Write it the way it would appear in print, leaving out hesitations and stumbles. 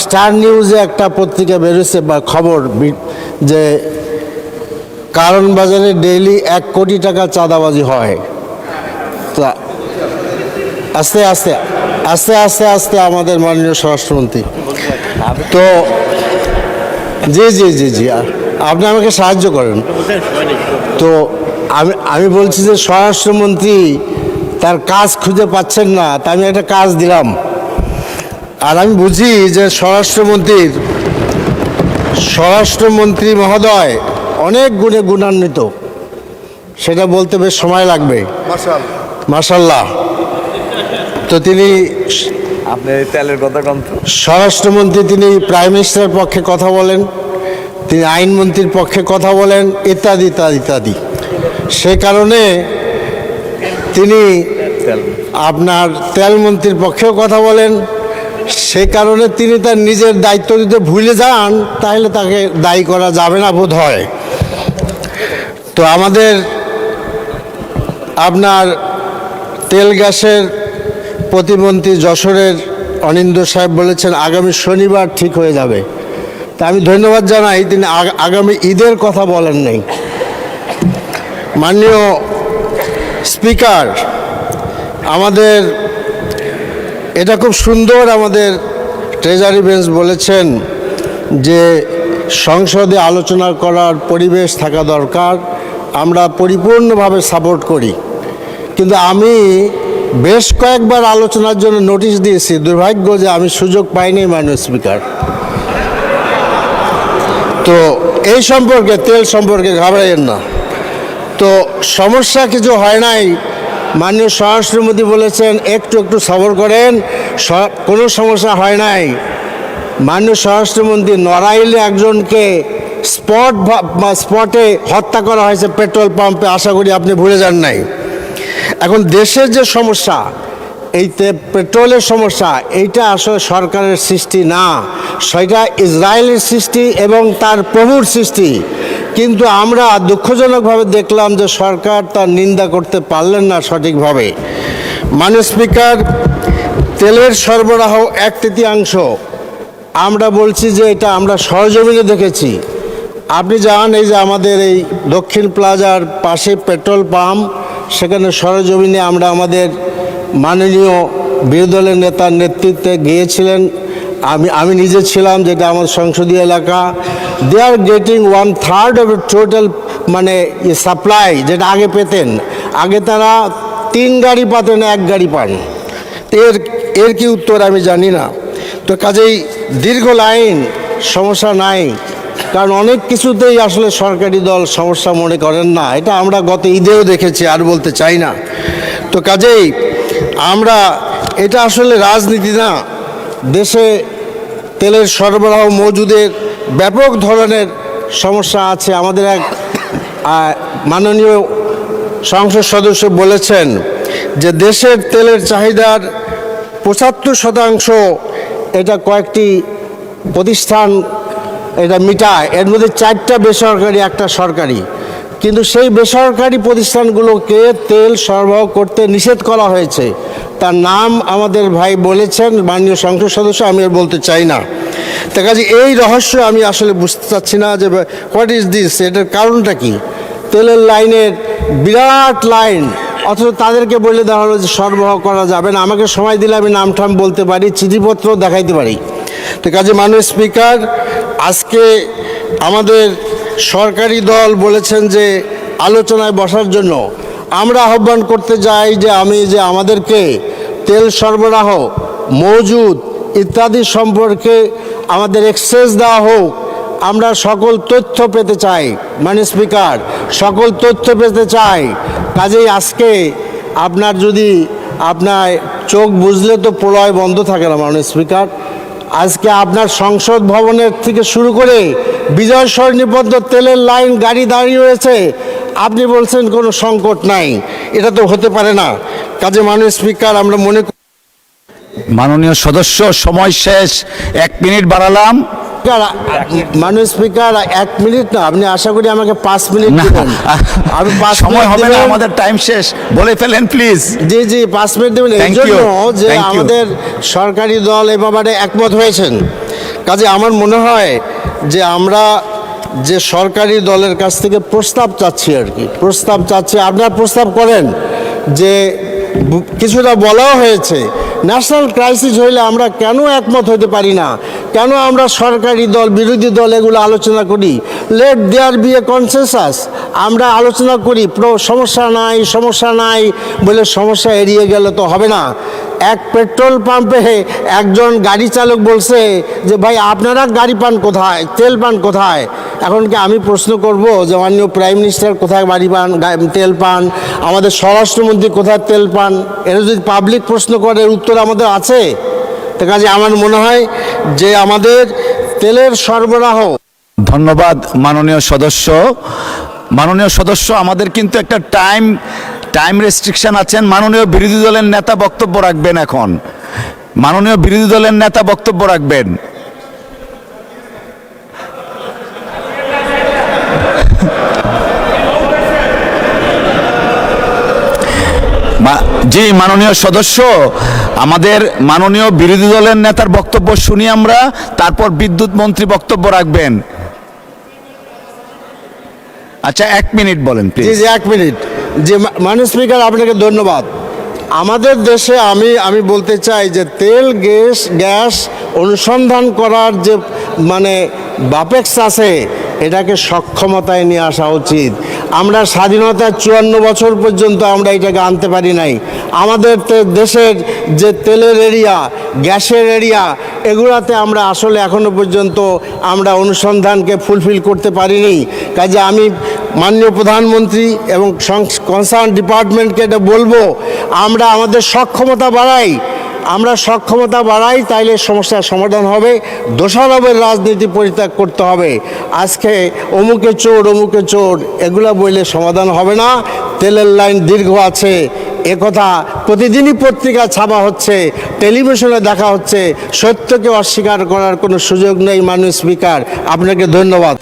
Star নিউজে একটা পত্রিকা বেরোচ্ছে বা খবর যে কারণ বাজারে ডেইলি 1 কোটি টাকা চাঁদাবাজি হয়। তা আস্তে আস্তে আস্তে আস্তে আস্তে আমাদের মাননীয় স্বরাষ্ট্রমন্ত্রী তো জি জি জি জি আপনি আমাকে সাহায্য করেন। তো আমি বলছি যে স্বরাষ্ট্রমন্ত্রী তার কাজ খুঁজে পাচ্ছেন না, তা আমি একটা কাজ দিলাম। আর আমি বুঝি যে স্বরাষ্ট্রমন্ত্রী মহোদয় অনেক গুণে গুণান্বিত, সেটা বলতে বেশ সময় লাগবে। মাশাআল্লাহ। তো তিনি আপনি তেলের কথা কম তো। স্বরাষ্ট্রমন্ত্রী, তিনি প্রাইম মিনিস্টারের পক্ষে কথা বলেন, তিনি আইনমন্ত্রীর পক্ষে কথা বলেন, ইত্যাদি ইত্যাদি ইত্যাদি। সে কারণে তিনি আপনার তেলমন্ত্রীর পক্ষেও কথা বলেন। সে কারণে তিনি তার নিজের দায়িত্ব দিতে ভুলে যান, তাহলে তাকে দায়ী করা যাবে না বোধ হয়। তো আমাদের আপনার তেল গ্যাসের প্রতিমন্ত্রী যশোরের অনিন্দ্য সাহেব বলেছেন আগামী শনিবার ঠিক হয়ে যাবে। তা আমি ধন্যবাদ জানাই, তিনি আগামী ঈদের কথা বলেন নাই। মাননীয় স্পিকার, আমাদের এটা খুব সুন্দর, আমাদের ট্রেজারি বেঞ্চ বলেছেন যে সংসদে আলোচনা করার পরিবেশ থাকা দরকার, আমরা পরিপূর্ণভাবে সাপোর্ট করি। কিন্তু আমি বেশ কয়েকবার আলোচনার জন্য নোটিশ দিয়েছি, দুর্ভাগ্য যে আমি সুযোগ পাইনি মাননীয় স্পিকার। তো এই সম্পর্কে, তেল সম্পর্কে ঘাবড়াইয়েন না। তো সমস্যা কিছু হয় নাই, মাননীয় স্বরাষ্ট্রমন্ত্রী বলেছেন একটু একটু সবর করেন, কোনো সমস্যা হয় নাই। মাননীয় স্বরাষ্ট্রমন্ত্রী, নড়াইলে একজনকে স্পটে হত্যা করা হয়েছে পেট্রোল পাম্পে, আশা করি আপনি ভুলে যান নাই। এখন দেশের যে সমস্যা, এই পেট্রোলের সমস্যা, এইটা আসলে সরকারের সৃষ্টি না, সেটা ইসরায়েলের সৃষ্টি এবং তার প্রভুর সৃষ্টি। কিন্তু আমরা দুঃখজনকভাবে দেখলাম যে সরকার তার নিন্দা করতে পারলেন না সঠিকভাবে। মাননীয় স্পিকার, তেলের সরবরাহ 1/3 আমরা বলছি যে এটা আমরা সরজমিনে দেখেছি। আপনি যান, এই যে আমাদের এই দক্ষিণ প্লাজার পাশে পেট্রোল পাম্প, সেখানে সরজমিনে আমরা আমাদের মাননীয় বিরোধী দলের নেতার নেতৃত্বে গিয়েছিলেন, আমি নিজে ছিলাম, যেটা আমার সংসদীয় এলাকা। দে আর গেটিং 1/3 অফ টোটাল মানে সাপ্লাই, যেটা আগে পেতেন। আগে তারা 3 গাড়ি পাতেন, 1 গাড়ি পান। এর কি উত্তর আমি জানি না। তো কাজেই দীর্ঘ লাইন, সমস্যা নাই, কারণ অনেক কিছুতেই আসলে সরকারি দল সমস্যা মনে করেন না, এটা আমরা গত ঈদেও দেখেছি, আর বলতে চাই না। তো কাজেই আমরা, এটা আসলে রাজনীতি না, দেশে তেলের সরবরাহ মজুদের ব্যাপক ধরনের সমস্যা আছে। আমাদের এক মাননীয় সংসদ সদস্য বলেছেন যে দেশের তেলের চাহিদার 75% এটা কয়েকটি প্রতিষ্ঠান এটা মিটায়, এর মধ্যে 4টা বেসরকারি, 1টা সরকারি। কিন্তু সেই বেসরকারি প্রতিষ্ঠানগুলোকে তেল সরবরাহ করতে নিষেধ করা হয়েছে। তার নাম আমাদের ভাই বলেছেন, মাননীয় সংসদ সদস্য, আমি আর বলতে চাই না। তার কাছে এই রহস্য আমি আসলে বুঝতে চাচ্ছি না যে হোয়াট ইজ দিস, এটার কারণটা কি। তেলের লাইনের বিরাট লাইন, অথচ তাদেরকে বলে দেওয়া হলো যে সরবরাহ করা যাবে না। আমাকে সময় দিলে আমি নামঠাম বলতে পারি, চিঠিপত্র দেখাইতে পারি। তো কাজে মাননীয় স্পিকার, আজকে আমাদের সরকারি দল বলেছেন যে আলোচনায় বসার জন্য। আমরা আহ্বান করতে যাই যে আমাদেরকে তেল সরবরাহ মজুদ ইত্যাদি সম্পর্কে আমাদের এক্সেস দেওয়া হোক। আমরা সকল তথ্য পেতে চাই মাননীয় স্পিকার, সকল তথ্য পেতে চাই। কাজেই আজকে আপনার চোখ বুঝলে তো প্রলয় বন্ধ থাকে না মাননীয় স্পিকার। আজকে আপনার সংসদ ভবনের থেকে শুরু করে বিজয় সরণি পর্যন্ত তেলের লাইন, গাড়ি দাঁড়িয়ে রয়েছে, আপনি বলছেন কোনো সংকট নাই, এটা তো হতে পারে না। কাজে মাননীয় স্পিকার, আমরা মনে করি মাননীয় সদস্য সময় শেষ, 1 মিনিট বাড়ালাম। মাননীয় স্পিকার 1 মিনিট না, আপনি আশা করি আমাকে 5 মিনিট দেবেন। আমি 5 সময় হবে না, আমাদের টাইম শেষ, বলে ফেলেন প্লিজ। জি জি 5 মিনিট দেবেন, এই জন্য যে আমাদের সরকারি দল এ ব্যাপারে একমত হয়েছেন। কাজে আমার মনে হয় যে আমরা যে সরকারি দলের কাছ থেকে প্রস্তাব চাচ্ছি আর কি, প্রস্তাব চাচ্ছি, আপনারা প্রস্তাব করেন যে কিছুটা বলাও হয়েছে ন্যাশনাল ক্রাইসিস হইলে আমরা কেন একমত হতে পারি না, কেন আমরা সরকারি দল বিরোধী দল এগুলো আলোচনা করি, let there be a consensus, আমরা আলোচনা করি, সমস্যা নাই বলে সমস্যা এড়িয়ে গেলে তো হবে না। এক পেট্রোল পাম্পে একজন গাড়ি চালক বলছে যে ভাই আপনারা গাড়ি পান কোথায়, তেল পান কোথায়? এখন কি আমি প্রশ্ন করব যে মাননীয় প্রাইম মিনিস্টার কোথায় গাড়ি পান, তেল পান, আমাদের স্বরাষ্ট্রমন্ত্রী কোথায় তেল পান? এটা যদি পাবলিক প্রশ্ন করে এর উত্তর আমাদের আছে? তো কাজে আমার মনে হয় যে আমাদের তেলের সরবরাহ। ধন্যবাদ মাননীয় সদস্য। মাননীয় সদস্য, আমাদের কিন্তু একটা টাইম রেস্ট্রিকশন আছেন। মাননীয় বিরোধী দলের নেতা বক্তব্য রাখবেন এখন। মাননীয় বিরোধী দলের নেতা বক্তব্য রাখবেন। জি মাননীয় সদস্য, আমাদের মাননীয় বিরোধী দলের নেতার বক্তব্য শুনি আমরা, তারপর বিদ্যুৎ মন্ত্রী বক্তব্য রাখবেন। আচ্ছা 1 মিনিট বলেন জি প্লিজ। G 1 minute. যে মাননীয় স্পিকার আপনাকে ধন্যবাদ। আমাদের দেশে আমি বলতে চাই যে তেল গ্যাস অনুসন্ধান করার যে মানে বাপেক্স আছে এটাকে সক্ষমতায় নিয়ে আসা উচিত। আমরা স্বাধীনতার 54 বছর পর্যন্ত আমরা এটাকে আনতে পারি নাই। আমাদের দেশের যে তেলের এরিয়া, গ্যাসের এরিয়া, এগুলাতে আমরা আসলে এখনো পর্যন্ত আমরা অনুসন্ধানকে ফুলফিল করতে পারিনি। কাজে আমি মাননীয় প্রধানমন্ত্রী এবং কনসার্ন ডিপার্টমেন্টকে এটা বলবো, আমরা আমাদের সক্ষমতা বাড়াই, তাইলে সমস্যার সমাধান হবে। দোষারোপের রাজনীতি পরিত্যাগ করতে হবে। আজকে অমুকে চোর এগুলা বললে সমাধান হবে না। তেলের লাইন দীর্ঘ আছে, একথা প্রতিদিনই পত্রিকা ছাপা হচ্ছে, টেলিভিশনে দেখা হচ্ছে। সত্যকে অস্বীকার করার কোনো সুযোগ নেই। মাননীয় স্পিকার, আপনাকে ধন্যবাদ।